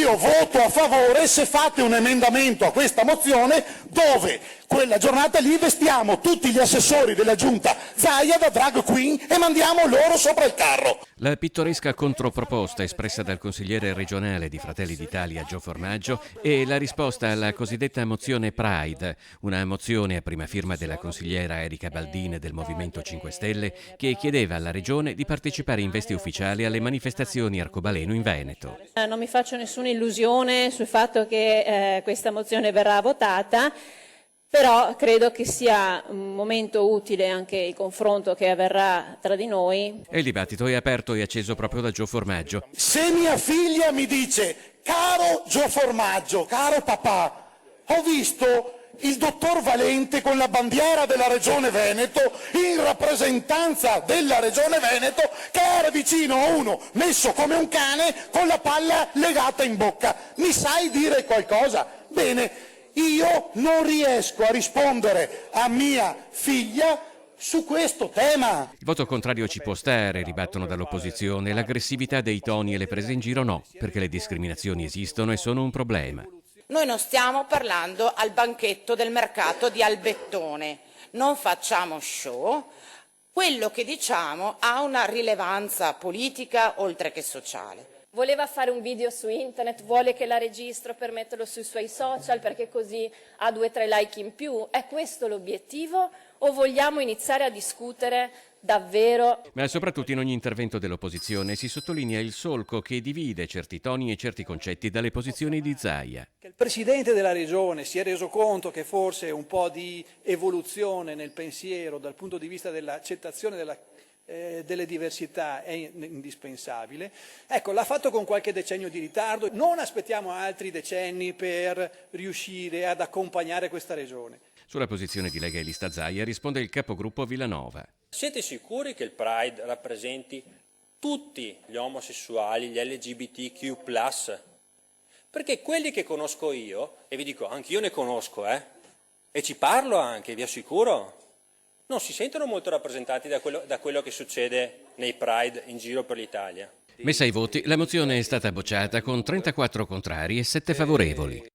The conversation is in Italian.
io voto a favore se fate un emendamento a questa mozione dove quella giornata lì vestiamo tutti gli assessori della giunta Zaia da drag queen e mandiamo loro sopra il carro. La pittoresca controproposta espressa dal consigliere regionale di Fratelli d'Italia Gio Formaggio e la risposta alla cosiddetta mozione Pride, una mozione a prima firma della consigliera Erika Baldin del Movimento 5 Stelle che chiedeva alla regione di partecipare in veste ufficiali alle manifestazioni Arcobaleno in Veneto. Non mi faccio nessuna illusione sul fatto che questa mozione verrà votata. Però credo che sia un momento utile anche il confronto che avverrà tra di noi. E il dibattito è aperto e acceso proprio da Gio Formaggio. Se mia figlia mi dice, caro Gio Formaggio, caro papà, ho visto il dottor Valente con la bandiera della Regione Veneto in rappresentanza della Regione Veneto che era vicino a uno messo come un cane con la palla legata in bocca. Mi sai dire qualcosa? Bene. Io non riesco a rispondere a mia figlia su questo tema. Il voto contrario ci può stare, ribattono dall'opposizione. L'aggressività dei toni e le prese in giro no, perché le discriminazioni esistono e sono un problema. Noi non stiamo parlando al banchetto del mercato di Albettone, non facciamo show. Quello che diciamo ha una rilevanza politica oltre che sociale. Voleva fare un video su internet, vuole che la registro per metterlo sui suoi social perché così ha 2-3 like in più. È questo l'obiettivo o vogliamo iniziare a discutere davvero? Ma soprattutto in ogni intervento dell'opposizione si sottolinea il solco che divide certi toni e certi concetti dalle posizioni di Zaia. Il Presidente della Regione si è reso conto che forse un po' di evoluzione nel pensiero dal punto di vista dell'accettazione delle diversità è indispensabile. Ecco, l'ha fatto con qualche decennio di ritardo, non aspettiamo altri decenni per riuscire ad accompagnare questa regione. Sulla posizione di Lega e Lista Zaia risponde il capogruppo Villanova. Siete sicuri che il Pride rappresenti tutti gli omosessuali, gli LGBTQ+? Perché quelli che conosco io, e vi dico, anch'io ne conosco, e ci parlo anche, vi assicuro, non si sentono molto rappresentati da quello che succede nei Pride in giro per l'Italia. Messa ai voti, la mozione è stata bocciata con 34 contrari e 7 favorevoli.